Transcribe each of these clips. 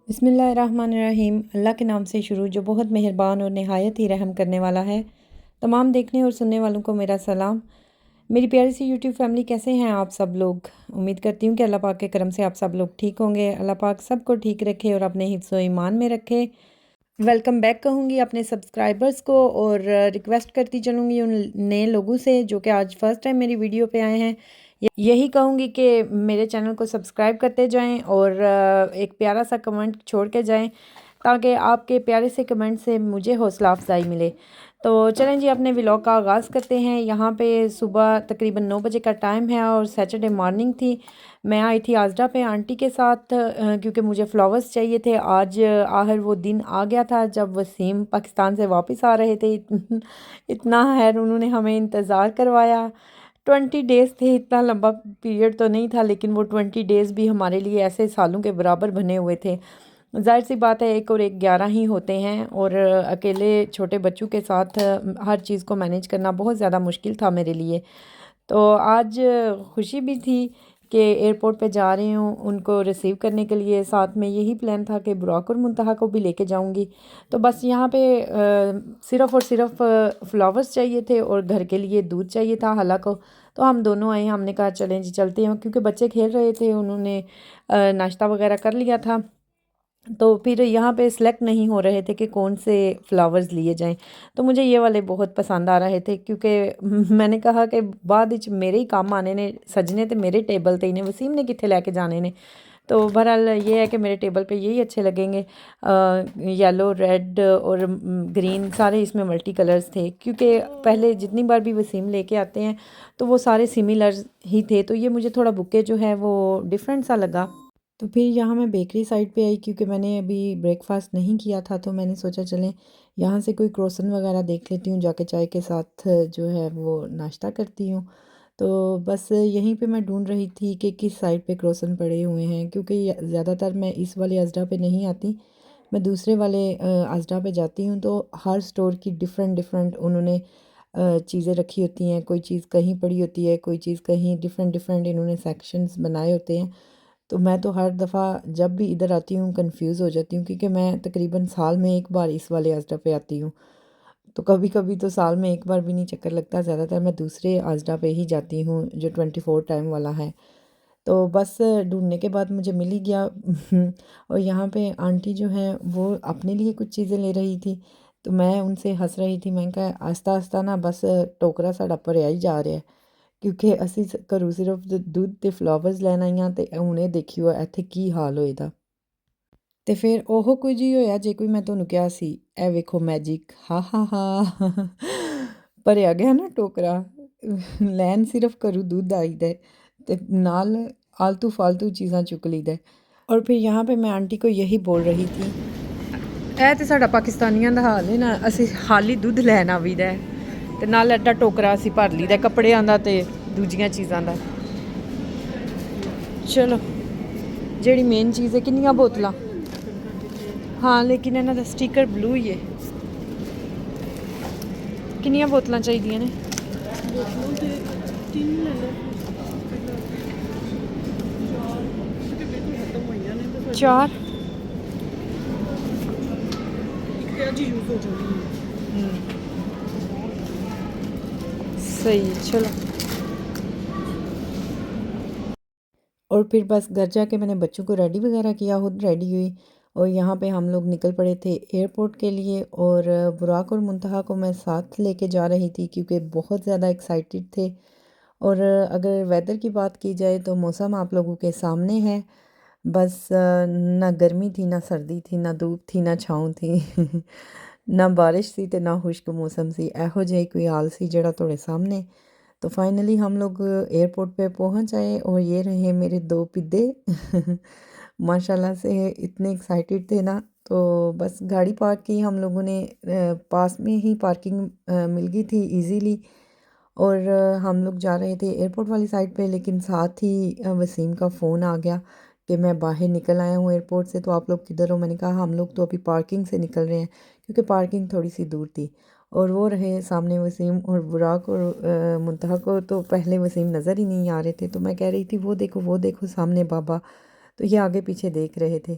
बिस्मिल्लाहिर्रहमानिर्रहीम। अल्लाह के नाम से शुरू जो बहुत मेहरबान और नहायत ही रहम करने वाला है। तमाम देखने और सुनने वालों को मेरा सलाम। मेरी प्यारी सी यूट्यूब फैमिली, कैसे हैं आप सब लोग? उम्मीद करती हूँ कि अल्लाह पाक के करम से आप सब लोग ठीक होंगे। अल्लाह पाक सबको ठीक रखे और अपने हिफ्ज़ व ईमान में रखे। वेलकम बैक कहूँगी अपने सब्सक्राइबर्स को और रिक्वेस्ट करती चलूँगी उन नए लोगों से जो कि आज फ़र्स्ट टाइम मेरी वीडियो पे आए हैं। यही कहूँगी कि मेरे चैनल को सब्सक्राइब करते जाएं और एक प्यारा सा कमेंट छोड़ के जाएं ताकि आपके प्यारे से कमेंट से मुझे हौसला अफजाई मिले। तो चलें जी, अपने व्लॉग का आगाज़ करते हैं। यहाँ पे सुबह तकरीबन 9 बजे का टाइम है और सैटरडे मॉर्निंग थी। मैं आई थी आजरा पे आंटी के साथ क्योंकि मुझे फ्लावर्स चाहिए थे। आज आखिर वो दिन आ गया था जब वसीम पाकिस्तान से वापस आ रहे थे। इतना है उन्होंने हमें इंतज़ार करवाया। 20 डेज़ थे, इतना लंबा पीरियड तो नहीं था, लेकिन वो 20 डेज़ भी हमारे लिए ऐसे सालों के बराबर बने हुए थे। ज़ाहिर सी बात है, एक और एक 11 ही होते हैं और अकेले छोटे बच्चों के साथ हर चीज़ को मैनेज करना बहुत ज़्यादा मुश्किल था मेरे लिए। तो आज खुशी भी थी कि एयरपोर्ट पे जा रही हूँ उनको रिसीव करने के लिए। साथ में यही प्लान था कि बुराक और मुंतहा को भी लेके जाऊँगी। तो बस यहाँ पे सिर्फ़ और सिर्फ फ्लावर्स चाहिए थे और घर के लिए दूध चाहिए था हला को। तो हम दोनों आए, हमने कहा चलें जी चलते हैं, क्योंकि बच्चे खेल रहे थे, उन्होंने नाश्ता वगैरह कर लिया था। तो फिर यहाँ पे सिलेक्ट नहीं हो रहे थे कि कौन से फ्लावर्स लिए जाएं। तो मुझे ये वाले बहुत पसंद आ रहे थे क्योंकि मैंने कहा कि बाद विच मेरे ही काम आने ने, सजने तो मेरे टेबल ते इन्हें वसीम ने कितने लेके जाने ने। तो बहरहाल ये है कि मेरे टेबल पे यही अच्छे लगेंगे। येलो, रेड और ग्रीन, सारे इसमें मल्टी कलर्स थे क्योंकि पहले जितनी बार भी वसीम लेके आते हैं तो वो सारे सिमिलर ही थे। तो ये मुझे थोड़ा बुके जो है वो डिफरेंट सा लगा। तो फिर यहाँ मैं बेकरी साइड पे आई क्योंकि मैंने अभी ब्रेकफास्ट नहीं किया था। तो मैंने सोचा चलें यहाँ से कोई क्रोसन वगैरह देख लेती हूँ, जाके चाय के साथ जो है वो नाश्ता करती हूँ। तो बस यहीं पे मैं ढूंढ रही थी कि किस साइड पे क्रोसन पड़े हुए हैं, क्योंकि ज़्यादातर मैं इस वाले अजरा पे नहीं आती, मैं दूसरे वाले अजरा पे जाती हूँ। तो हर स्टोर की डिफरेंट डिफरेंट उन्होंने चीज़ें रखी होती हैं। कोई चीज़ कहीं पड़ी होती है, कोई चीज़ कहीं, डिफरेंट डिफरेंट इन्होंने सेक्शंस बनाए होते हैं। तो मैं तो हर दफ़ा जब भी इधर आती हूँ कंफ्यूज हो जाती हूँ, क्योंकि मैं तकरीबन साल में एक बार इस वाले अजरा पे आती हूँ। तो कभी कभी तो साल में एक बार भी नहीं चक्कर लगता, ज़्यादातर मैं दूसरे अजरा पे ही जाती हूँ जो 24 टाइम वाला है। तो बस ढूंढने के बाद मुझे मिल ही गया। और यहाँ पे आंटी जो हैं वो अपने लिए कुछ चीज़ें ले रही थी। तो मैं उनसे हंस रही थी, मैं कहा आस्ता आस्ता ना बस टोकरा साढ़ा भरिया ही जा रहा है, क्योंकि ਅਸੀਂ ਘਰੋਂ ਸਿਰਫ ਦੁੱਧ ਤੇ ਫਲਾਵਰਸ ਲੈਣ ਆਈਆਂ ਤੇ ਹੁਣੇ ਦੇਖਿਓ ਇੱਥੇ ਕੀ ਹਾਲ ਹੋਏ ਦਾ। ਤੇ ਫਿਰ ਉਹ ਕੁਝ ਹੀ ਹੋਇਆ ਜੇ ਕੋਈ ਮੈਂ ਤੁਹਾਨੂੰ ਕਿਹਾ ਸੀ। ਇਹ ਵੇਖੋ ਮੈਜਿਕ, ਹਾ ਹਾ ਹਾ। ਭਰਿਆ ਗਿਆ ਨਾ ਟੋਕਰਾ। ਲੈਣ ਸਿਰਫ ਘਰੋਂ ਦੁੱਧ ਆਈਦਾ ਹੈ ਤੇ ਨਾਲ आलतू फालतू चीज़ां चुक लीदा है। और फिर यहाँ पे मैं आंटी को यही बोल रही थी, ਇਹ ਤੇ ਸਾਡਾ ਪਾਕਿਸਤਾਨੀਆਂ ਦਾ ਹਾਲ ਹੈ ਨਾ, ਅਸੀਂ ਖਾਲੀ ਦੁੱਧ ਲੈਣ ਆਵੀਦਾ ਹੈ ਤੇ ਨਾਲ ਐਡਾ ਟੋਕਰਾ ਅਸੀਂ ਭਰ ਲਈਦਾ ਕੱਪੜਿਆਂ ਦਾ ਤੇ ਦੂਜੀਆਂ ਚੀਜ਼ਾਂ ਦਾ। ਚਲੋ, ਜਿਹੜੀ ਮੇਨ ਚੀਜ਼ ਹੈ, ਕਿੰਨੀਆਂ ਬੋਤਲਾਂ? ਹਾਂ, ਲੇਕਿਨ ਇਹਨਾਂ ਦਾ ਸਟicker ਬਲੂ ਹੀ ਹੈ। ਕਿੰਨੀਆਂ ਬੋਤਲਾਂ ਚਾਹੀਦੀਆਂ ਨੇ? ਚਾਰ सही, चलो। और फिर बस घर जाके मैंने बच्चों को रेडी वगैरह किया, खुद रेडी हुई और यहाँ पे हम लोग निकल पड़े थे एयरपोर्ट के लिए। और बुराक और मुंतहा को मैं साथ लेके जा रही थी क्योंकि बहुत ज़्यादा एक्साइटेड थे। और अगर वेदर की बात की जाए तो मौसम आप लोगों के सामने है। बस ना गर्मी थी, ना सर्दी थी, ना धूप थी, ना छाँव थी। ना बारिश थी तो ना खुश्क मौसम सी, ਇਹੋ ਜਿਹਾ कोई हाल सी ਜਿਹੜਾ ਤੁਹਾਡੇ सामने। तो फाइनली हम लोग एयरपोर्ट पे पहुंच आए और ये रहे मेरे दो पिद्दे। माशाल्लाह से इतने एक्साइटेड थे ना। तो बस गाड़ी पार्क की हम लोगों ने, पास में ही पार्किंग मिल गई थी इजीली। और हम लोग जा रहे थे एयरपोर्ट वाली साइड पे, लेकिन साथ ही वसीम का फ़ोन आ गया कि मैं बाहर निकल आया हूँ एयरपोर्ट से, तो आप लोग किधर हो? मैंने कहा हम लोग तो अभी पार्किंग से निकल रहे हैं, क्योंकि पार्किंग थोड़ी सी दूर थी। और वो रहे सामने वसीम और बुराक और मुंतहा को तो पहले वसीम नज़र ही नहीं आ रहे थे। तो मैं कह रही थी वो देखो सामने बाबा। तो ये आगे पीछे देख रहे थे।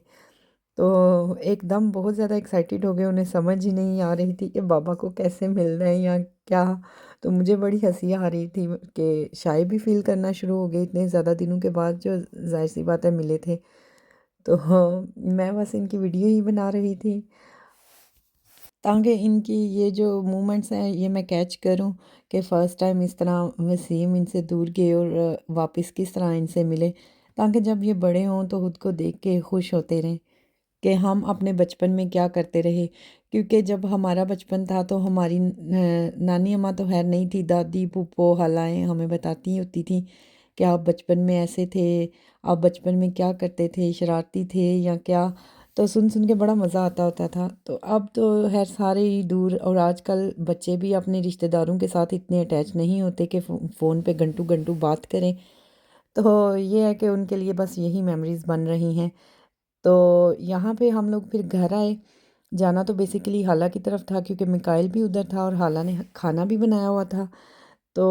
तो एकदम बहुत ज़्यादा एक्साइटेड हो गए, उन्हें समझ ही नहीं आ रही थी कि बाबा को कैसे मिलना है या क्या। तो मुझे बड़ी हंसी आ रही थी कि शाय भी फील करना शुरू हो गई इतने ज़्यादा दिनों के बाद, जो जाहिर सी बात है मिले थे। तो मैं बस इनकी वीडियो ही बना रही थी ताकि इनकी ये जो मूवमेंट्स हैं ये मैं कैच करूं कि फ़र्स्ट टाइम इस तरह वसीम इनसे दूर गए और वापस किस तरह इनसे मिले, ताकि जब ये बड़े हों तो खुद को देख के खुश होते रहें कि हम अपने बचपन में क्या करते रहे। क्योंकि जब हमारा बचपन था तो हमारी नानी अम्मा तो खैर नहीं थी, दादी फूफो हालाएँ हमें बताती होती थी कि आप बचपन में ऐसे थे, आप बचपन में क्या करते थे, शरारती थे या क्या। तो सुन सुन के बड़ा मज़ा आता होता था। तो अब तो खैर सारे ही दूर, और आजकल बच्चे भी अपने रिश्तेदारों के साथ इतने अटैच नहीं होते कि फ़ोन पे घंटों घंटों बात करें। तो ये है कि उनके लिए बस यही मेमोरीज़ बन रही हैं। तो यहाँ पे हम लोग फिर घर आए। जाना तो बेसिकली हाला की तरफ था क्योंकि मिकाइल भी उधर था और हाला ने खाना भी बनाया हुआ था। तो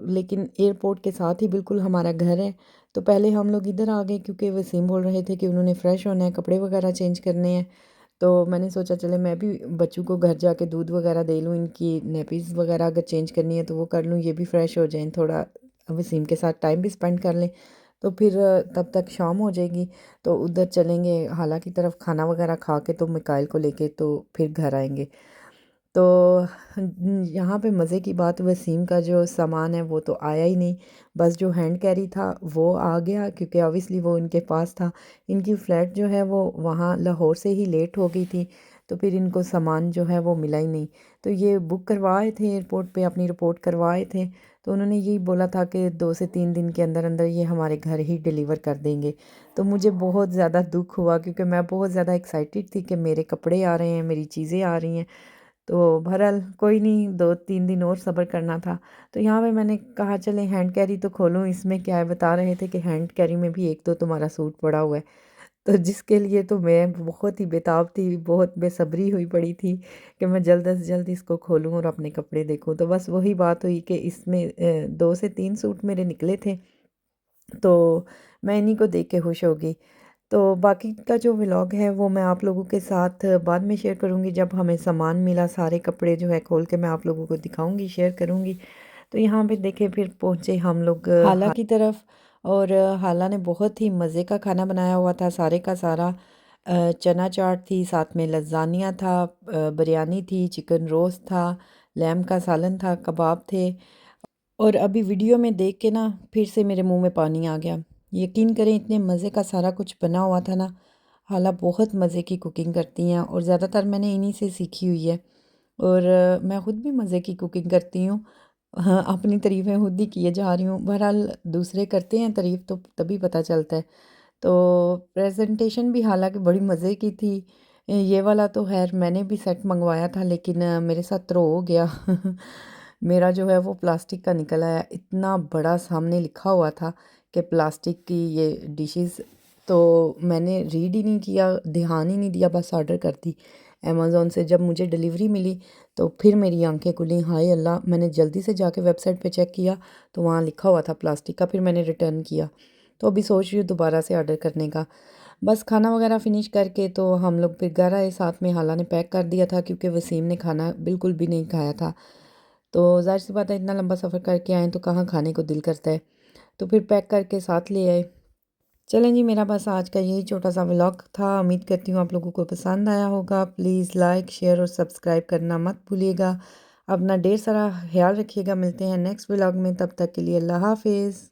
लेकिन एयरपोर्ट के साथ ही बिल्कुल हमारा घर है। तो पहले हम लोग इधर आ गए क्योंकि वसीम बोल रहे थे कि उन्होंने फ़्रेश होना है, कपड़े वगैरह चेंज करने हैं। तो मैंने सोचा चले मैं भी बच्चों को घर जाके दूध वगैरह दे लूँ, इनकी नेपीज़ वगैरह अगर चेंज करनी है तो वो कर लूँ, ये भी फ़्रेश हो जाएँ, थोड़ा वसीम के साथ टाइम भी स्पेंड कर लें। तो फिर तब तक शाम हो जाएगी। तो उधर चलेंगे हाला की तरफ, खाना वगैरह खा के तो मिकाइल को लेके तो फिर घर आएंगे। तो यहाँ पे मज़े की बात, वसीम का जो सामान है वो तो आया ही नहीं। बस जो हैंड कैरी था वो आ गया क्योंकि ऑब्वियसली वो इनके पास था। इनकी फ़्लाइट जो है वो वहाँ लाहौर से ही लेट हो गई थी, तो फिर इनको सामान जो है वो मिला ही नहीं। तो ये बुक करवाए थे एयरपोर्ट पे, अपनी रिपोर्ट करवाए थे। तो उन्होंने यही बोला था कि 2 से 3 दिन के अंदर अंदर ये हमारे घर ही डिलीवर कर देंगे। तो मुझे बहुत ज़्यादा दुख हुआ क्योंकि मैं बहुत ज़्यादा एक्साइटेड थी कि मेरे कपड़े आ रहे हैं, मेरी चीज़ें आ रही हैं। तो बहरहाल कोई नहीं, 2-3 दिन और सब्र करना था। तो यहाँ पे मैंने कहा चले हैंड कैरी तो खोलूँ, इसमें क्या है, बता रहे थे कि हैंड कैरी में भी एक तो तुम्हारा सूट पड़ा हुआ है। तो जिसके लिए तो मैं बहुत ही बेताब थी, बहुत बेसब्री हुई पड़ी थी कि मैं जल्द से जल्द इसको खोलूँ और अपने कपड़े देखूँ। तो बस वही बात हुई कि इसमें 2 से 3 सूट मेरे निकले थे। तो मैं इन्हीं को देख के खुश हो गई। तो बाकी का जो व्लॉग है वो मैं आप लोगों के साथ बाद में शेयर करूँगी, जब हमें सामान मिला सारे कपड़े जो है खोल के मैं आप लोगों को दिखाऊँगी, शेयर करूँगी। तो यहाँ पे देखे फिर पहुँचे हम लोग हाला की तरफ। और हाला ने बहुत ही मज़े का खाना बनाया हुआ था, सारे का सारा। चना चाट थी, साथ में लज़ानिया था, बिरयानी थी, चिकन रोस्ट था, लैम का सालन था, कबाब थे। और अभी वीडियो में देख के ना फिर से मेरे मुंह में पानी आ गया। यकीन करें इतने मज़े का सारा कुछ बना हुआ था ना। हाला बहुत मज़े की कुकिंग करती हैं और ज़्यादातर मैंने इन्हीं से सीखी हुई है। और मैं ख़ुद भी मज़े की कुकिंग करती हूँ। हाँ, अपनी तारीफ़ें खुद ही किए जा रही हूँ। बहरहाल दूसरे करते हैं तारीफ़ तो तभी पता चलता है। तो प्रेजेंटेशन भी हालांकि बड़ी मज़े की थी। ये वाला तो खैर मैंने भी सेट मंगवाया था लेकिन मेरे साथ थ्रो हो गया। मेरा जो है वो प्लास्टिक का निकल आया, इतना बड़ा सामने लिखा हुआ था कि प्लास्टिक की ये डिशेस। तो मैंने रीड ही नहीं किया, ध्यान ही नहीं दिया, बस ऑर्डर कर दी अमेज़ोन से। जब मुझे डिलीवरी मिली तो फिर मेरी आंखें खुली, हाय अल्लाह। मैंने जल्दी से जाके वेबसाइट पे चेक किया तो वहाँ लिखा हुआ था प्लास्टिक का, फिर मैंने रिटर्न किया। तो अभी सोच रही हूँ दोबारा से ऑर्डर करने का। बस खाना वगैरह फ़िनिश करके तो हम लोग फिर घर आए। साथ में हाला ने पैक कर दिया था क्योंकि वसीम ने खाना बिल्कुल भी नहीं खाया था। तो ज़ाहिर सी बात है इतना लंबा सफ़र करके आए तो कहाँ खाने को दिल करता है। तो फिर पैक करके साथ ले आए। चलें जी, मेरा बस आज का यही छोटा सा व्लॉग था। उम्मीद करती हूँ आप लोगों को पसंद आया होगा। प्लीज़ लाइक शेयर और सब्सक्राइब करना मत भूलिएगा। अपना ढेर सारा ख्याल रखिएगा। मिलते हैं नेक्स्ट व्लॉग में, तब तक के लिए अल्लाह हाफिज़।